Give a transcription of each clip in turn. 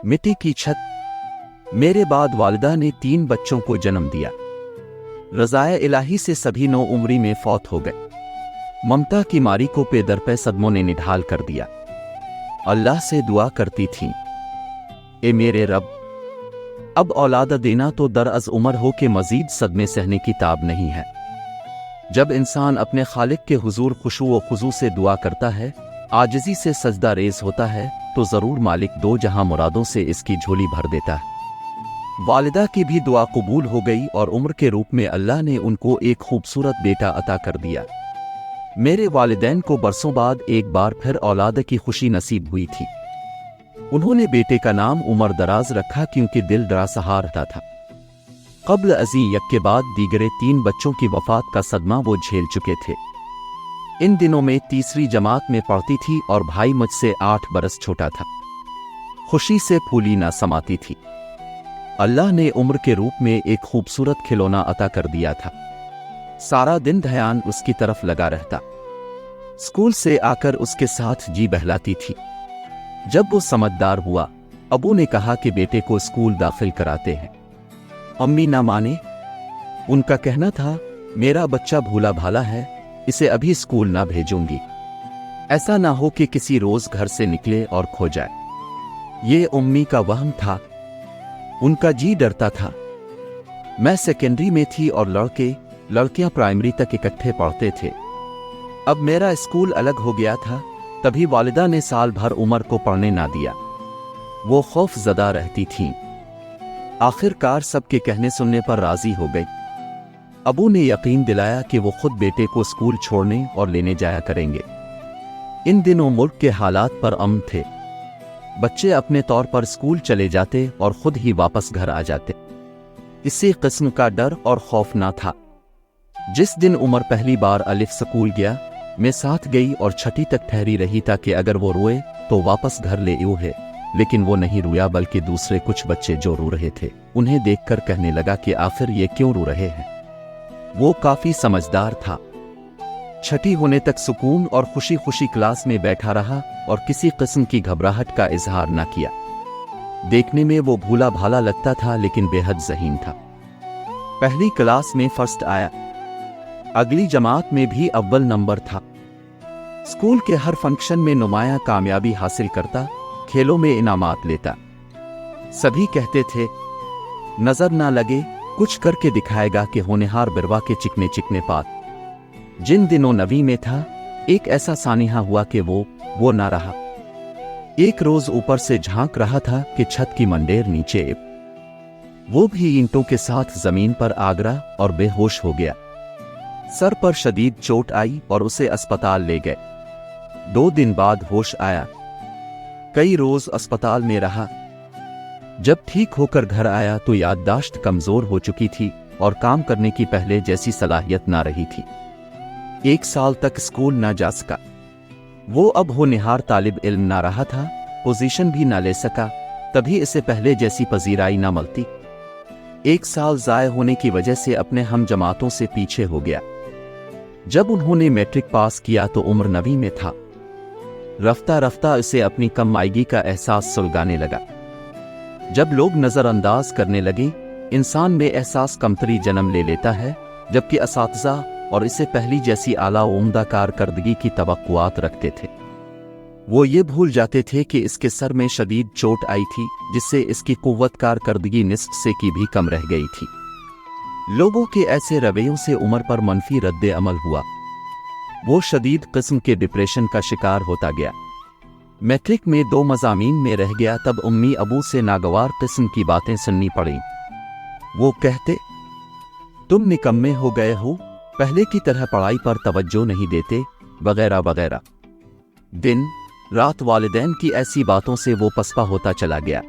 मिट्टी की छत। मेरे बाद वालिदा ने 3 बच्चों को जन्म दिया। रज़ाए इलाही से सभी 9 उम्री में फौत हो गए। ममता की मारी को पे दर पे सदमों ने निढाल कर दिया। अल्लाह से दुआ करती थीं, ए मेरे रब, अब औलाद देना तो दरअज़ उम्र हो के मज़ीद सदमे सहने की ताब नहीं है। जब इंसान अपने खालिक के हुजूर खुशू व खुजू से दुआ करता है, आजिज़ी से सजदा रेज़ होता है, तो ज़रूर मालिक दो जहां मुरादों से इसकी झोली भर देता है। वालिदा की भी दुआ कबूल हो गई और उम्र के रूप में अल्लाह ने उनको एक खूबसूरत बेटा अता कर दिया। मेरे वालिदैन को बरसों बाद एक बार फिर औलाद की खुशी नसीब हुई थी। उन्होंने बेटे का नाम उमर दराज रखा क्योंकि दिल डरा सहा रहता था। क़ब्ल अज़ी यक के बाद दीगरे 3 बच्चों की वफ़ात का सदमा वो झेल चुके थे। इन दिनों में तीसरी जमात में पढ़ती थी और भाई मुझसे 8 बरस छोटा था। खुशी से फूली ना समाती थी। अल्लाह ने उम्र के रूप में एक खूबसूरत खिलौना अता कर दिया था। सारा दिन ध्यान उसकी तरफ लगा रहता। स्कूल से आकर उसके साथ जी बहलाती थी। जब वो समझदार हुआ, अबू ने कहा कि बेटे को स्कूल दाखिल कराते हैं। अम्मी ना माने। उनका कहना था, मेरा बच्चा भूला भाला है, इसे अभी स्कूल ना भेजूंगी। ऐसा ना हो कि किसी रोज घर से निकले और खो जाए। ये उम्मी का वहम था। उनका जी डरता था। मैं सेकेंडरी में थी और लड़कियां प्राइमरी तक इकट्ठे पढ़ते थे। अब मेरा स्कूल अलग हो गया था, तभी वालिदा ने साल भर उमर को पढ़ने ना दिया। वो खौफ ज़दा रहती थीं। आखिरकार सबके कहने सुनने पर राजी हो गई। अबू ने यकीन दिलाया कि वो खुद बेटे को स्कूल छोड़ने और लेने जाया करेंगे। इन दिनों मुल्क के हालात पर अमन थे। बच्चे अपने तौर पर स्कूल चले जाते और खुद ही वापस घर आ जाते। इसी किस्म का डर और खौफ ना था। जिस दिन उमर पहली बार अलिफ स्कूल गया, मैं साथ गई और 6ठी तक ठहरी रही ताकि अगर वो रोए तो वापस घर ले यूं है। लेकिन वो नहीं रोया, बल्कि दूसरे कुछ बच्चे जो रो रहे थे उन्हें देखकर कहने लगा कि आखिर ये क्यों रो रहे हैं। वो काफी समझदार था। 6ठी होने तक सुकून और खुशी खुशी क्लास में बैठा रहा और किसी किस्म की घबराहट का इजहार न किया। देखने में वो भूला भाला लगता था, लेकिन बेहद ज़हीन था। पहली क्लास में फर्स्ट आया। अगली जमात में भी अव्वल नंबर था। स्कूल के हर फंक्शन में नुमाया कामयाबी हासिल करता, खेलों में इनामात लेता। सभी कहते थे, नजर ना लगे, कुछ करके दिखाएगा कि होनहार बिरवा के चिकने चिकने पात। जिन दिनों 9वीं में था, एक ऐसा सानिहा हुआ कि वो ना रहा। एक रोज ऊपर से झांक रहा था कि छत की मंडेर नीचे वो भी ईंटों के साथ जमीन पर आ गिरा और बेहोश हो गया। सर पर शदीद चोट आई और उसे अस्पताल ले गए। 2 दिन बाद होश आया। कई रोज अस्पताल में रहा। जब ठीक होकर घर आया तो याददाश्त कमजोर हो चुकी थी और काम करने की पहले जैसी सलाहियत ना रही थी। 1 साल तक स्कूल ना जा सका। वो अब होनहार तालिब इल्म ना रहा था, पोजीशन भी ना ले सका, तभी इसे पहले जैसी पजीराई ना मिलती। 1 साल ज़ाय होने की वजह से अपने हम जमातों से पीछे हो गया। जब उन्होंने मैट्रिक पास किया तो उम्र 9वीं में था। रफ्ता रफ्ता उसे अपनी कम आयगी का एहसास सुलगाने लगा। जब लोग नज़रअंदाज करने लगे, इंसान में एहसास कमतरी जन्म ले लेता है, जबकि असातिज़ा और इसे पहली जैसी आला उम्दा कारकर्दगी की तवक्कुआत रखते थे। वो ये भूल जाते थे कि इसके सर में शदीद चोट आई थी, जिससे इसकी कुव्वत कारकर्दगी निस्फ से की भी कम रह गई थी। लोगों के ऐसे रवैयों से उमर पर मनफी रद्द अमल हुआ। वो शदीद किस्म के डिप्रेशन का शिकार होता गया। मैट्रिक में 2 मज़ामीन में रह गया। तब उम्मी अबू से नागवार किस्म की बातें सुननी पड़ी। वो कहते, तुम निकम्मे हो गए हो, पहले की तरह पढ़ाई पर तवज्जो नहीं देते, वगैरह वगैरह। दिन रात वालिदैन की ऐसी बातों से वो पसपा होता चला गया।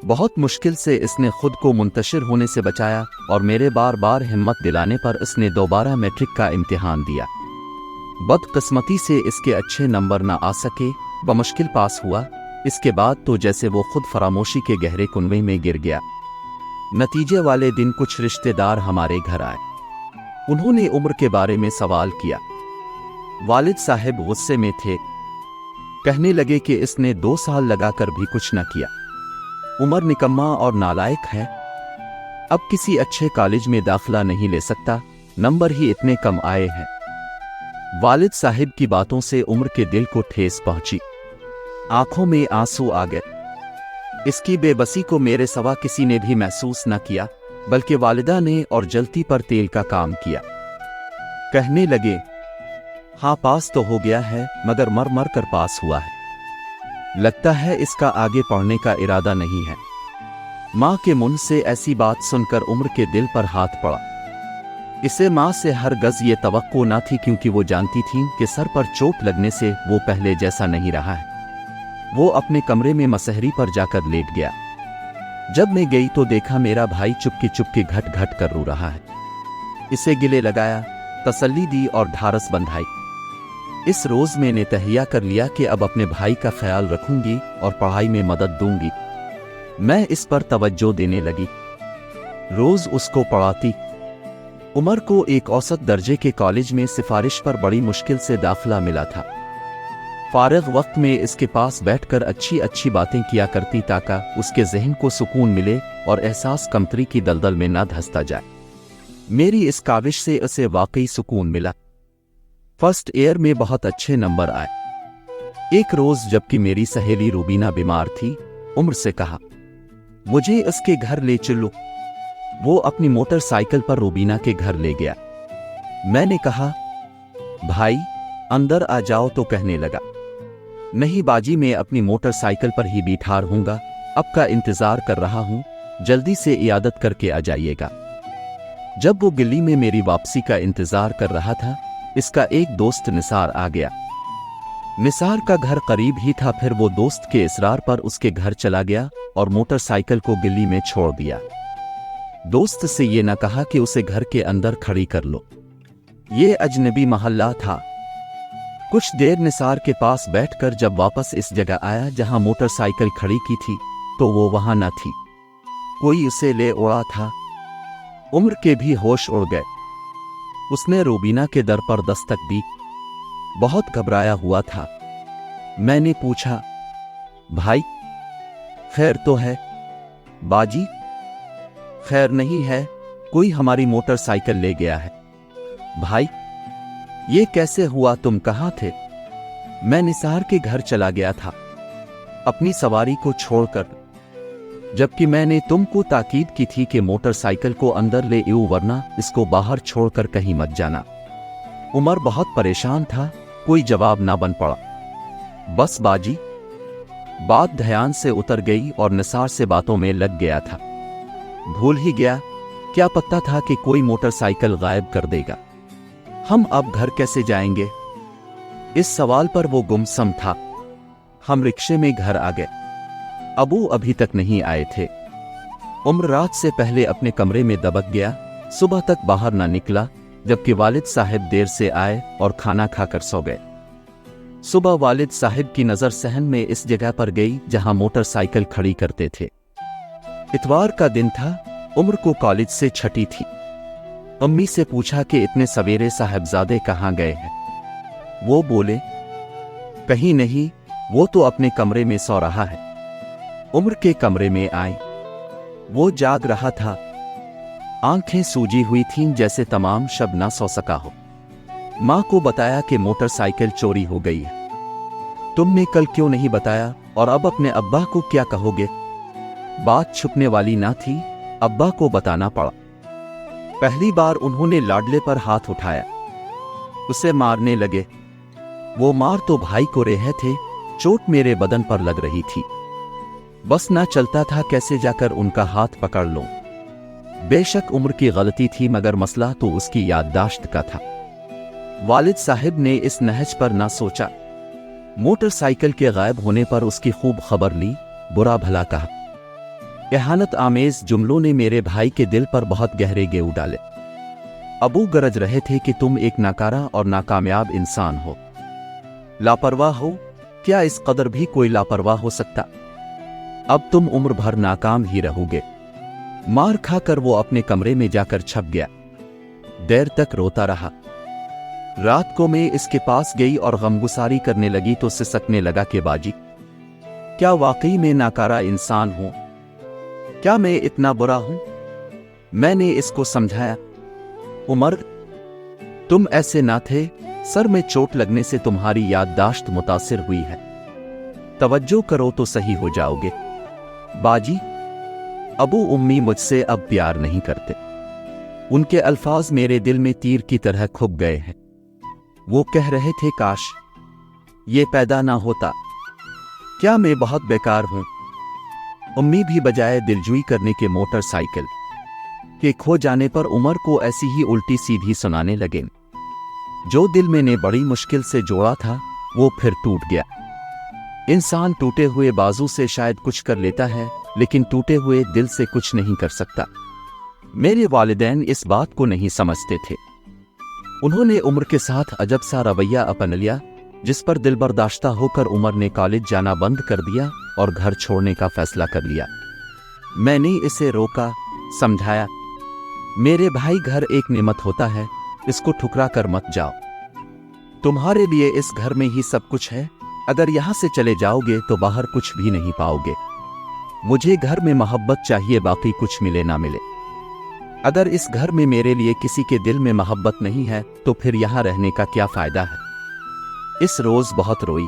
बहुत मुश्किल से इसने खुद को मुंतशिर होने से बचाया और मेरे बार बार हिम्मत दिलाने पर इसने दोबारा मैट्रिक का इम्तिहान दिया। बदकिस्मती से इसके अच्छे नंबर ना आ सके, बमुश्किल पास हुआ। इसके बाद तो जैसे वो खुद फरामोशी के गहरे कुनवे में गिर गया। नतीजे वाले दिन कुछ रिश्तेदार हमारे घर आए। उन्होंने उम्र के बारे में सवाल किया। वालिद साहब गुस्से में थे। कहने लगे कि इसने 2 साल लगाकर भी कुछ न किया। उमर निकम्मा और नालायक है, अब किसी अच्छे कॉलेज में दाखिला नहीं ले सकता, नंबर ही इतने कम आए हैं। वालिद साहिब की बातों से उमर के दिल को ठेस पहुंची, आंखों में आंसू आ गए। इसकी बेबसी को मेरे सिवा किसी ने भी महसूस न किया, बल्कि वालिदा ने और जलती पर तेल का काम किया। कहने लगे, हाँ पास तो हो गया है, मगर मर मर कर पास हुआ है, लगता है इसका आगे पढ़ने का इरादा नहीं है। माँ के मुंह से ऐसी बात सुनकर उमर के दिल पर हाथ पड़ा। इसे माँ से हर गज ये तवक्को न थी, क्योंकि वो जानती थी कि सर पर चोट लगने से वो पहले जैसा नहीं रहा है। वो अपने कमरे में मसहरी पर जाकर लेट गया। जब मैं गई तो देखा मेरा भाई चुपके चुपके घट घट कर रो रहा है। इसे गिले लगाया, तसल्ली दी और ढारस बंधाई। इस रोज मैंने तहैया कर लिया कि अब अपने भाई का ख्याल रखूंगी और पढ़ाई में मदद दूंगी। मैं इस पर तवज्जो देने लगी, रोज उसको पढ़ाती। उमर को एक औसत दर्जे के कॉलेज में सिफारिश पर बड़ी मुश्किल से दाखिला मिला था। फारिग वक्त में इसके पास बैठकर अच्छी अच्छी बातें किया करती ताकि उसके जहन को सुकून मिले और एहसास कमतरी की दलदल में न धंसता जाए। मेरी इस काविश से उसे वाकई सुकून मिला। फर्स्ट ईयर में बहुत अच्छे नंबर आए। एक रोज जबकि मेरी सहेली रूबीना बीमार थी, उमर से कहा, मुझे उसके घर ले चलो। वो अपनी मोटरसाइकिल पर रूबीना के घर ले गया। मैंने कहा, भाई अंदर आ जाओ, तो कहने लगा, नहीं बाजी, मैं अपनी मोटरसाइकिल पर ही बैठा रहूंगा, अब का इंतजार कर रहा हूं, जल्दी से इयादत करके आ जाइएगा। जब वो गली में मेरी वापसी का इंतजार कर रहा था, इसका एक दोस्त निसार आ गया। निसार का घर करीब ही था, फिर वो दोस्त के इसरार पर उसके घर चला गया और मोटरसाइकिल को गली में छोड़ दिया। दोस्त से ये न कहा कि उसे घर के अंदर खड़ी कर लो, ये अजनबी मोहल्ला था। कुछ देर निसार के पास बैठकर जब वापस इस जगह आया जहां मोटरसाइकिल खड़ी की थी, तो वो वहां न थी, कोई उसे ले उड़ा था। उम्र के भी होश उड़ गए। उसने रूबीना के दर पर दस्तक दी, बहुत घबराया हुआ था। मैंने पूछा, भाई खैर तो है? बाजी खैर नहीं है, कोई हमारी मोटरसाइकिल ले गया है। भाई ये कैसे हुआ, तुम कहाँ थे? मैं निसार के घर चला गया था अपनी सवारी को छोड़कर, जबकि मैंने तुमको ताकीद की थी कि मोटरसाइकिल को अंदर ले आओ, वरना इसको बाहर छोड़कर कहीं मत जाना। उमर बहुत परेशान था, कोई जवाब ना बन पड़ा। बस बाजी बात ध्यान से उतर गई और निसार से बातों में लग गया था। भूल ही गया, क्या पता था कि कोई मोटरसाइकिल गायब कर देगा। हम अब घर कैसे जाएंगे? इस सवाल पर वो गुमसम था। हम रिक्शे में घर आ गए। अबू अभी तक नहीं आए थे। उम्र रात से पहले अपने कमरे में दबक गया, सुबह तक बाहर ना निकला, जबकि वालिद साहिब देर से आए और खाना खाकर सो गए। सुबह वालिद साहिब की नजर सहन में इस जगह पर गई जहां मोटरसाइकिल खड़ी करते थे। इतवार का दिन था, उम्र को कॉलेज से छुट्टी थी। अम्मी से पूछा कि इतने सवेरे साहबजादे कहाँ गए हैं? वो बोले, कहीं नहीं, वो तो अपने कमरे में सो रहा है। उम्र के कमरे में आई। वो जाग रहा था, आंखें सूजी हुई थीं जैसे तमाम शब ना सो सका हो। माँ को बताया कि मोटरसाइकिल चोरी हो गई है। तुमने कल क्यों नहीं बताया, और अब अपने अब्बा को क्या कहोगे? बात छुपने वाली ना थी, अब्बा को बताना पड़ा। पहली बार उन्होंने लाडले पर हाथ उठाया, उसे मारने लगे। वो मार तो भाई को रहे थे, चोट मेरे बदन पर लग रही थी। बस ना चलता था कैसे जाकर उनका हाथ पकड़ लूं। बेशक उम्र की गलती थी, मगर मसला तो उसकी याददाश्त का था। वालिद साहिब ने इस नहज पर ना सोचा। मोटरसाइकिल के गायब होने पर उसकी खूब खबर ली, बुरा भला कहा। एहानत आमेज जुमलों ने मेरे भाई के दिल पर बहुत गहरे गेऊ डाले। अबू गरज रहे थे कि तुम एक नाकारा और नाकामयाब इंसान हो, लापरवाह हो। क्या इस कदर भी कोई लापरवाह हो सकता? अब तुम उम्र भर नाकाम ही रहोगे। मार खाकर वो अपने कमरे में जाकर छप गया। देर तक रोता रहा। रात को मैं इसके पास गई और गमगुसारी करने लगी तो सिसकने लगा कि बाजी, क्या वाकई में नाकारा इंसान हूं? क्या मैं इतना बुरा हूं? मैंने इसको समझाया। उमर, तुम ऐसे ना थे, सर में चोट लगने से तुम्हारी याददाश्त मुतासिर हुई है। तवज्जो करो तो सही हो जाओगे। बाजी, अबू उम्मी मुझसे अब प्यार नहीं करते। उनके अल्फाज मेरे दिल में तीर की तरह खुब गए हैं। वो कह रहे थे काश ये पैदा ना होता। क्या मैं बहुत बेकार हूं? उम्मी भी बजाय दिलजुई करने के मोटरसाइकिल के खो जाने पर उमर को ऐसी ही उल्टी सीधी सुनाने लगे। जो दिल मैंने बड़ी मुश्किल से जोड़ा था वो फिर टूट गया। इंसान टूटे हुए बाजू से शायद कुछ कर लेता है, लेकिन टूटे हुए दिल से कुछ नहीं कर सकता। मेरे वालिदैन इस बात को नहीं समझते थे। उन्होंने उमर के साथ अजब सा रवैया अपना लिया, जिस पर दिल बर्दाश्ता होकर उमर ने कॉलेज जाना बंद कर दिया और घर छोड़ने का फैसला कर लिया। मैंने इसे रोका, समझाया, मेरे भाई घर एक नेमत होता है, इसको ठुकरा कर मत जाओ। तुम्हारे लिए इस घर में ही सब कुछ है। अगर यहां से चले जाओगे तो बाहर कुछ भी नहीं पाओगे। मुझे घर में मोहब्बत चाहिए, बाकी कुछ मिले ना मिले। अगर इस घर में मेरे लिए किसी के दिल में मोहब्बत नहीं है तो फिर यहां रहने का क्या फायदा है? इस रोज बहुत रोई,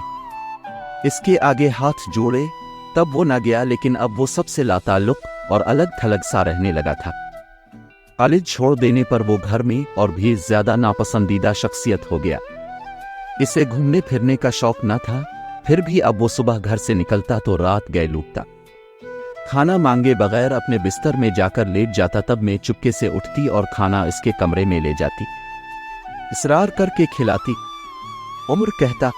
इसके आगे हाथ जोड़े, तब वो न गया, लेकिन अब वो सबसे लाताल्लुक और अलग थलग सा रहने लगा था। कॉलेज छोड़ देने पर वो घर में और भी ज्यादा नापसंदीदा शख्सियत हो गया। इसे घूमने फिरने का शौक न था, फिर भी अब वो सुबह घर से निकलता तो रात गए लूटता। खाना मांगे बगैर अपने बिस्तर में जाकर लेट जाता, तब मैं चुपके से उठती और खाना इसके कमरे में ले जाती, इसरार करके खिलाती। उमर कहता,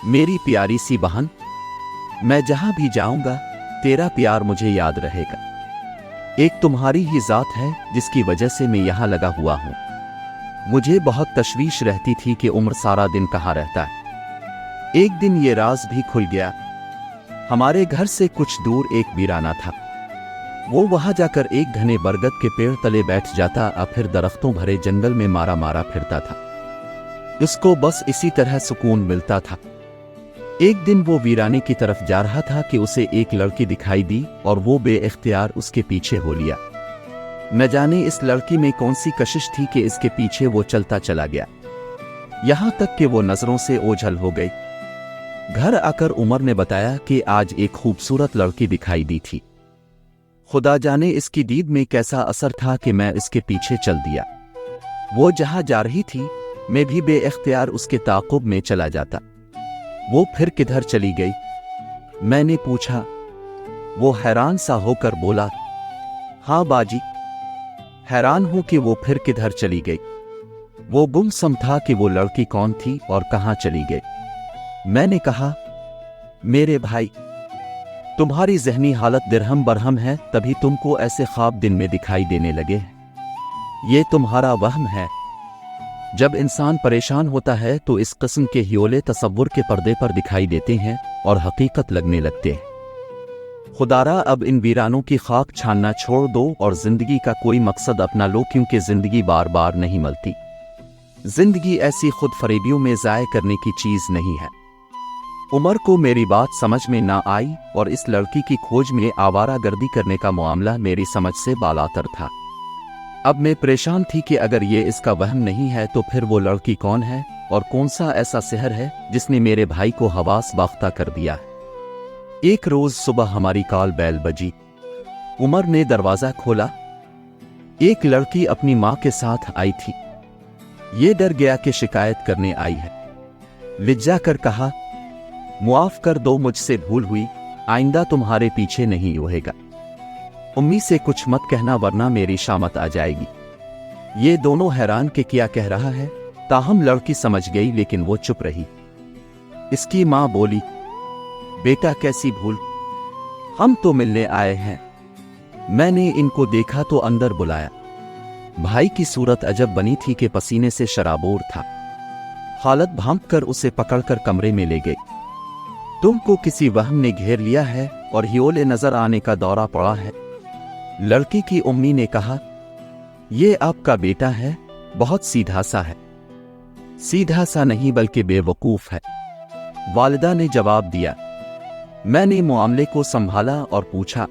मेरी प्यारी सी बहन, मैं जहां भी जाऊंगा तेरा प्यार मुझे याद रहेगा। एक तुम्हारी ही जात है जिसकी वजह से मैं यहां लगा हुआ हूं। मुझे बहुत तशवीश रहती थी कि उमर सारा दिन कहां रहता है। एक दिन ये राज भी खुल गया। हमारे घर से कुछ दूर एक वीराना था। वो वहां जाकर एक घने बरगद के पेड़ तले बैठ जाता और फिर दरख्तों भरे जंगल में मारा मारा फिरता था। उसको बस इसी तरह सुकून मिलता था। एक दिन वो वीराने की तरफ जा रहा था कि उसे एक लड़की दिखाई दी और वो बेइख्तियार उसके पीछे हो लिया। न जाने इस लड़की में कौन सी कशिश थी कि इसके पीछे वो चलता चला गया, यहां तक कि वो नजरों से ओझल हो गई। घर आकर उमर ने बताया कि आज एक खूबसूरत लड़की दिखाई दी थी। खुदा जाने इसकी दीद में कैसा असर था कि मैं इसके पीछे चल दिया। वो जहां जा रही थी मैं भी बेइख्तियार उसके ताक़ुब में चला जाता। वो फिर किधर चली गई? मैंने पूछा। वो हैरान सा होकर बोला, हाँ बाजी, हैरान हूं कि वो फिर किधर चली गई। वो गुमसम था कि वो लड़की कौन थी और कहां चली गई। मैंने कहा, मेरे भाई, तुम्हारी ज़हनी हालत दिरहम बरहम है, तभी तुमको ऐसे ख्वाब दिन में दिखाई देने लगे हैं। ये तुम्हारा वहम है। जब इंसान परेशान होता है तो इस किस्म के हियोले तसव्वुर के पर्दे पर दिखाई देते हैं और हकीकत लगने लगते हैं। खुदारा अब इन वीरानों की खाक छानना छोड़ दो और जिंदगी का कोई मकसद अपना लो, क्योंकि जिंदगी बार बार नहीं मिलती। जिंदगी ऐसी खुद फरेबियों में ज़ाय करने की चीज नहीं है। उमर को मेरी बात समझ में ना आई और इस लड़की की खोज में आवारा गर्दी करने का मामला मेरी समझ से बालातर था। अब मैं परेशान थी कि अगर ये इसका वहम नहीं है तो फिर वो लड़की कौन है और कौन सा ऐसा सहर है जिसने मेरे भाई को हवास बाख्ता कर दिया है। एक रोज सुबह हमारी कॉल बेल बजी। उमर ने दरवाजा खोला। एक लड़की अपनी मां के साथ आई थी। ये डर गया कि शिकायत करने आई है। लिज्जा कर कहा, मुआफ कर दो, मुझसे भूल हुई, आइंदा तुम्हारे पीछे नहीं होएगा। उम्मी से कुछ मत कहना वरना मेरी शामत आ जाएगी। ये दोनों हैरान के क्या कह रहा है, ताहम लड़की समझ गई, लेकिन वो चुप रही। इसकी मां बोली, बेटा कैसी भूल, हम तो मिलने आए हैं। मैंने इनको देखा तो अंदर बुलाया। भाई की सूरत अजब बनी थी कि पसीने से शराबोर था। हालत भांप कर उसे पकड़कर कमरे में ले गई। तुमको किसी वहम ने घेर लिया है और हियोले नजर आने का दौरा पड़ा है। लड़की की उम्मी ने कहा, ये आपका बेटा है, बहुत सीधा सा है। सीधा सा नहीं बल्कि बेवकूफ है, वालिदा ने जवाब दिया। मैंने मामले को संभाला और पूछा,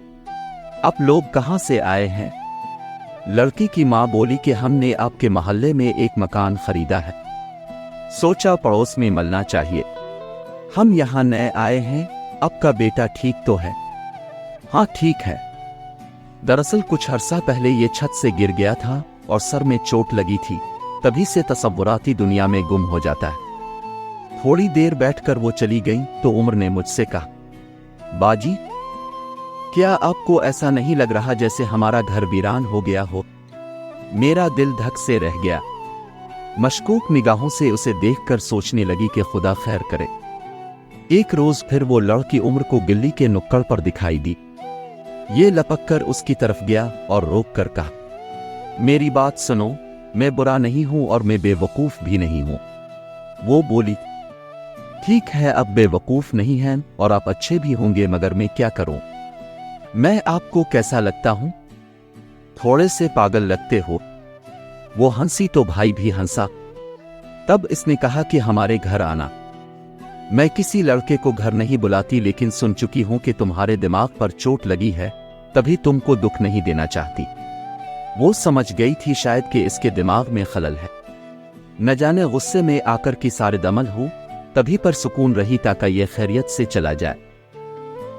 आप लोग कहाँ से आए हैं? लड़की की माँ बोली कि हमने आपके मोहल्ले में एक मकान खरीदा है, सोचा पड़ोस में मिलना चाहिए। हम यहाँ नए आए हैं। आपका बेटा ठीक तो है? हाँ ठीक है। दरअसल कुछ अरसा पहले ये छत से गिर गया था और सर में चोट लगी थी, तभी से तसव्वुराती दुनिया में गुम हो जाता है। थोड़ी देर बैठकर वो चली गई तो उम्र ने मुझसे कहा, बाजी, क्या आपको ऐसा नहीं लग रहा जैसे हमारा घर वीरान हो गया हो? मेरा दिल धक से रह गया। मशकूक निगाहों से उसे देखकर सोचने लगी कि खुदा खैर करे। एक रोज फिर वो लड़की उम्र को गिल्ली के नुक्कड़ पर दिखाई दी। ये लपक कर उसकी तरफ गया और रोक कर कहा, मेरी बात सुनो, मैं बुरा नहीं हूं और मैं बेवकूफ भी नहीं हूं। वो बोली, ठीक है, अब बेवकूफ नहीं हैं और आप अच्छे भी होंगे, मगर मैं क्या करूं? मैं आपको कैसा लगता हूं? थोड़े से पागल लगते हो। वो हंसी तो भाई भी हंसा। तब इसने कहा कि हमारे घर आना। मैं किसी लड़के को घर नहीं बुलाती, लेकिन सुन चुकी हूं कि तुम्हारे दिमाग पर चोट लगी है, तभी तुमको दुख नहीं देना चाहती। वो समझ गई थी शायद कि इसके दिमाग में खलल है। न जाने गुस्से में आकर की सारे दमल हो, तभी पर सुकून रही ताकि ये खैरियत से चला जाए।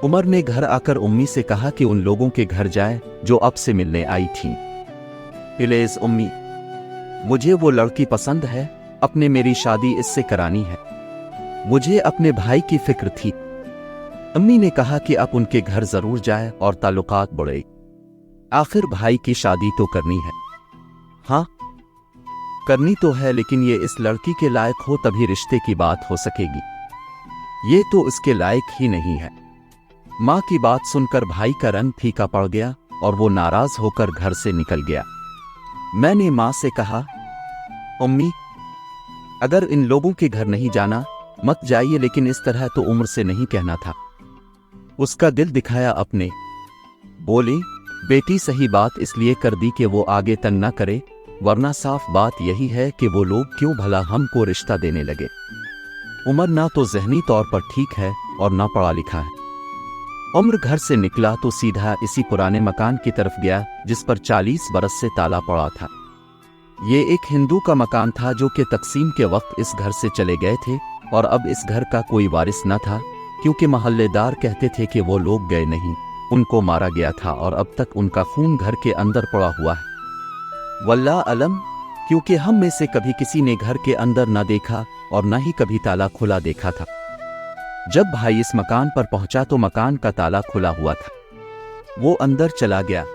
उमर ने घर आकर उम्मी से कहा कि उन लोगों के घर जाए जो अब से मिलने आई थीं। प्लीज उम्मी, मुझे वो लड़की पसंद है, अपने मेरी शादी इससे करानी है। मुझे अपने भाई की फिक्र थी। अम्मी ने कहा कि आप उनके घर जरूर जाए और ताल्लुकात बढ़े। आखिर भाई की शादी तो करनी है। हाँ करनी तो है, लेकिन ये इस लड़की के लायक हो तभी रिश्ते की बात हो सकेगी। ये तो इसके लायक ही नहीं है। माँ की बात सुनकर भाई का रंग फीका पड़ गया और वो नाराज होकर घर से निकल गया। मैंने माँ से कहा, अम्मी, अगर इन लोगों के घर नहीं जाना मत जाइए, लेकिन इस तरह तो उम्र से नहीं कहना था। उसका दिल दिखाया अपने। बोले, बेटी सही बात इसलिए कर दी कि वो आगे तंग ना करे, वरना साफ बात यही है कि वो लोग क्यों भला हमको रिश्ता देने लगे। उमर ना तो ज़हनी तौर पर ठीक है और ना पढ़ा लिखा है। उम्र घर से निकला तो सीधा इसी पुराने मकान की तरफ गया जिस पर 40 बरस से ताला पड़ा था। ये एक हिंदू का मकान था जो कि तकसीम के वक्त इस घर से चले गए थे और अब इस घर का कोई वारिस न था, क्योंकि मोहल्लेदार कहते थे कि वो लोग गए नहीं, उनको मारा गया था और अब तक उनका खून घर के अंदर पड़ा हुआ है। वल्लाह अलम, क्योंकि हम में से कभी किसी ने घर के अंदर न देखा और न ही कभी ताला खुला देखा था। जब भाई इस मकान पर पहुंचा तो मकान का ताला खुला हुआ था। वो अंदर चला गया।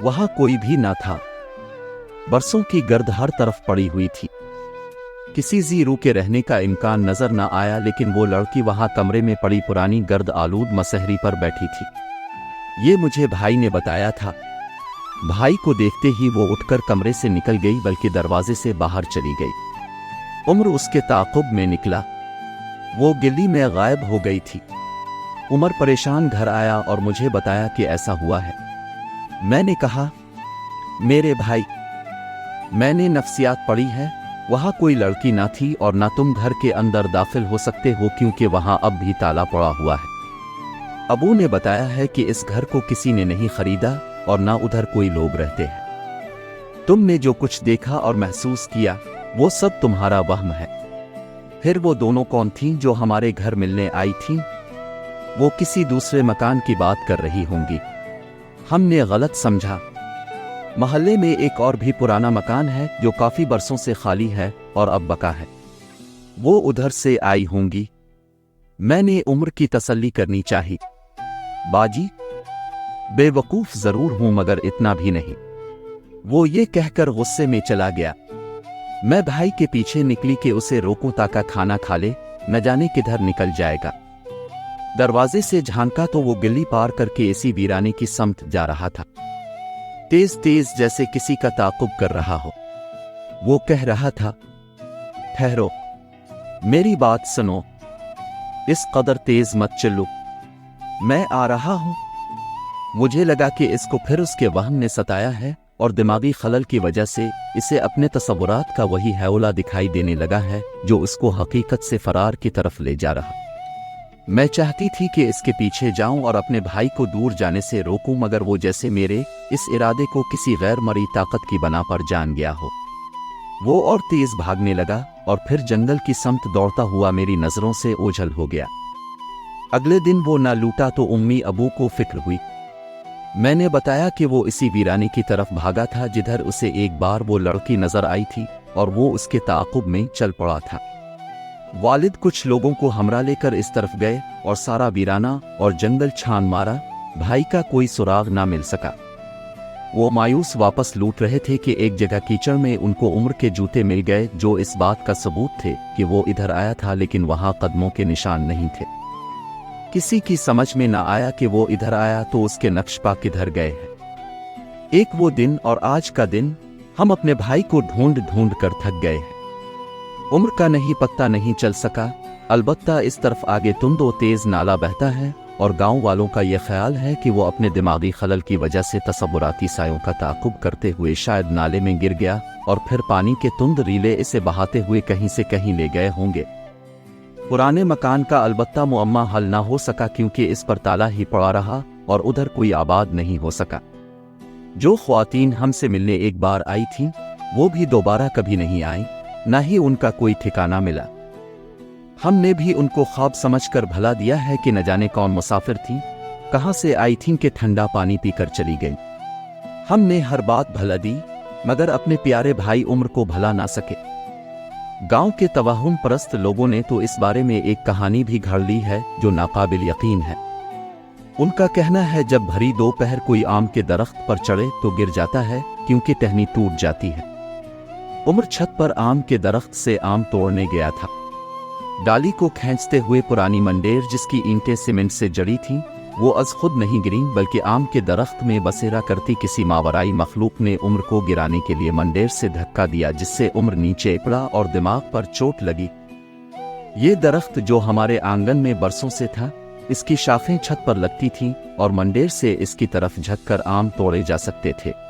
वहां कोई भी ना था। बरसों की गर्द हर तरफ पड़ी हुई थी। किसी ज़ीरू के रहने का इम्कान नजर न आया, लेकिन वो लड़की वहां कमरे में पड़ी पुरानी गर्द आलूद मसहरी पर बैठी थी। ये मुझे भाई ने बताया था। भाई को देखते ही वो उठकर कमरे से निकल गई, बल्कि दरवाजे से बाहर चली गई। उम्र उसके ताक़ुब में निकला। वो गिल्ली में गायब हो गई थी। उमर परेशान घर आया और मुझे बताया कि ऐसा हुआ है। मैंने कहा, मेरे भाई, मैंने नफ्सियात पढ़ी है, वहां कोई लड़की ना थी और ना तुम घर के अंदर दाखिल हो सकते हो, क्योंकि वहां अब भी ताला पड़ा हुआ है। अबू ने बताया है कि इस घर को किसी ने नहीं खरीदा और ना उधर कोई लोग रहते हैं। तुमने जो कुछ देखा और महसूस किया वो सब तुम्हारा वहम है। फिर वो दोनों कौन थीं जो हमारे घर मिलने आई थीं? वो किसी दूसरे मकान की बात कर रही होंगी। हमने गलत समझा। मोहल्ले में एक और भी पुराना मकान है जो काफी बरसों से खाली है और अब बका है। वो उधर से आई होंगी। मैंने उम्र की तसल्ली करनी चाहिए। बाजी, बेवकूफ जरूर हूं मगर इतना भी नहीं। वो ये कहकर गुस्से में चला गया। मैं भाई के पीछे निकली कि उसे रोकूं ताकि खाना खा ले, न जाने किधर निकल जाएगा। दरवाजे से झांका तो वो गिल्ली पार करके इसी वीराने की समत जा रहा था, तेज तेज जैसे किसी का ताक़ुब कर रहा हो। वो कह रहा था, ठहरो, मेरी बात सुनो, इस कदर तेज मत चलो, मैं आ रहा हूं। मुझे लगा कि इसको फिर उसके वहम ने सताया है और दिमागी खलल की वजह से इसे अपने तसव्वुरात का वही हौला दिखाई देने लगा है जो उसको हकीकत से फरार की तरफ ले जा रहा। मैं चाहती थी कि इसके पीछे जाऊं और अपने भाई को दूर जाने से रोकूं, मगर वो जैसे मेरे इस इरादे को किसी गैर मरी ताकत की बना पर जान गया हो। वो और तेज भागने लगा और फिर जंगल की समत दौड़ता हुआ मेरी नजरों से ओझल हो गया। अगले दिन वो ना लूटा तो उम्मी अबू को फिक्र हुई। मैंने बताया कि वो इसी वीरानी की तरफ भागा था जिधर उसे एक बार वो लड़की नजर आई थी और वो उसके ताक़ुब में चल पड़ा था। वालिद कुछ लोगों को हमरा लेकर इस तरफ गए और सारा वीराना और जंगल छान मारा, भाई का कोई सुराग ना मिल सका। वो मायूस वापस लौट रहे थे कि एक जगह कीचड़ में उनको उम्र के जूते मिल गए जो इस बात का सबूत थे कि वो इधर आया था, लेकिन वहां कदमों के निशान नहीं थे। किसी की समझ में ना आया कि वो इधर आया तो उसके नक्श पा किधर गए हैं। एक वो दिन और आज का दिन हम अपने भाई को ढूंढ ढूंढ कर थक गए हैं। उम्र का नहीं पत्ता नहीं चल सका। अलबत्ता इस तरफ आगे तुंदो तेज नाला बहता है और गांव वालों का यह ख्याल है कि वो अपने दिमागी खलल की वजह से तसव्वुराती सायों का ताक़ुब करते हुए शायद नाले में गिर गया और फिर पानी के तुंद रीले इसे बहाते हुए कहीं से कहीं ले गए होंगे। पुराने मकान का अलबत्ता मुअम्मा हल ना हो सका क्योंकि इस पर ताला ही पड़ा रहा और उधर कोई आबाद नहीं हो सका। जो ख्वातीन हमसे मिलने एक बार आई थीं, वो भी दोबारा कभी नहीं आई, ना ही उनका कोई ठिकाना मिला। हमने भी उनको ख्वाब समझकर भला दिया है कि न जाने कौन मुसाफिर थी, कहां से आई थीं कि ठंडा पानी पीकर चली गई। हमने हर बात भला दी मगर अपने प्यारे भाई उम्र को भला ना सके। गांव के तवहुम परस्त लोगों ने तो इस बारे में एक कहानी भी घड़ ली है जो नाकाबिल यकीन है। उनका कहना है जब भरी दोपहर कोई आम के दरख्त पर चढ़े तो गिर जाता है क्योंकि टहनी टूट जाती है। उम्र छत पर आम के दरख्त से आम तोड़ने गया था। डाली को खींचते हुए पुरानी मंडेर जिसकी ईंटें सीमेंट से जड़ी थीं, वो अज खुद नहीं गिरी बल्कि आम के दरख्त में बसेरा करती किसी मावराई मखलूक ने उम्र को गिराने के लिए मंडेर से धक्का दिया, जिससे उम्र नीचे पड़ा और दिमाग पर चोट लगी। ये दरख्त जो हमारे आंगन में बरसों से था, इसकी शाखें छत पर लगती थीं और मंडेर से इसकी तरफ झुककर आम तोड़े जा सकते थे।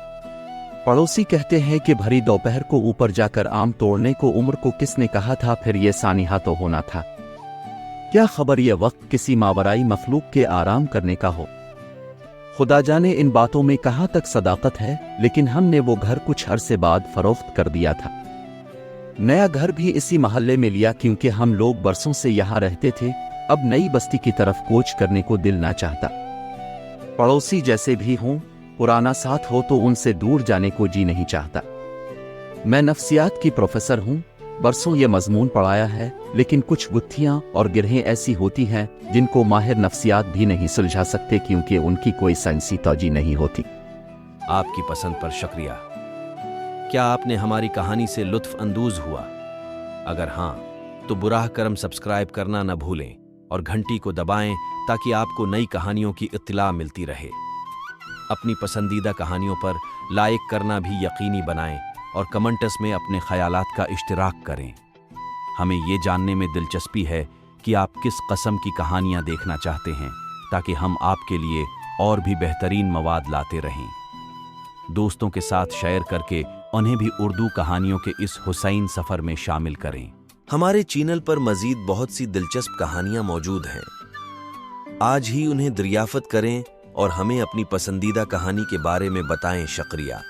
पड़ोसी कहते हैं कि भरी दोपहर को ऊपर जाकर आम तोड़ने को उम्र को किसने कहा था, फिर ये सानिहा तो होना था। क्या खबर ये वक्त किसी मावराई मखलूक के आराम करने का हो। खुदा जाने इन बातों में कहाँ तक सदाकत है, लेकिन हमने वो घर कुछ अरसे बाद फरोख्त कर दिया था। नया घर भी इसी महल्ले में लिया क्योंकि हम लोग बरसों से यहाँ रहते थे। अब नई बस्ती की तरफ कोच करने को दिल ना चाहता। पड़ोसी जैसे भी हों, पुराना साथ हो तो उनसे दूर जाने को जी नहीं चाहता। मैं नफ्सियात की प्रोफेसर हूँ, बरसों ये मजमून पढ़ाया है, लेकिन कुछ गुत्थियाँ और गिरहें ऐसी होती हैं जिनको माहिर नफ्सियात भी नहीं सुलझा सकते क्योंकि उनकी कोई साइंसी तौजी नहीं होती। आपकी पसंद पर शुक्रिया। क्या आपने हमारी कहानी से लुत्फ अंदोज हुआ? अगर हाँ, तो बुराह करम सब्सक्राइब करना न भूलें और घंटी को दबाएं ताकि आपको नई कहानियों की इत्तिला मिलती रहे। अपनी पसंदीदा कहानियों पर लाइक करना भी यकीनी बनाएं और कमेंट्स में अपने ख्यालात का इश्तिराक करें। हमें ये जानने में दिलचस्पी है कि आप किस कस्म की कहानियां देखना चाहते हैं ताकि हम आपके लिए और भी बेहतरीन मवाद लाते रहें। दोस्तों के साथ शेयर करके उन्हें भी उर्दू कहानियों के इस हुसैन सफ़र में शामिल करें। हमारे चैनल पर मज़ीद बहुत सी दिलचस्प कहानियां मौजूद हैं। आज ही उन्हें दरियाफ़त करें और हमें अपनी पसंदीदा कहानी के बारे में बताएं। शुक्रिया।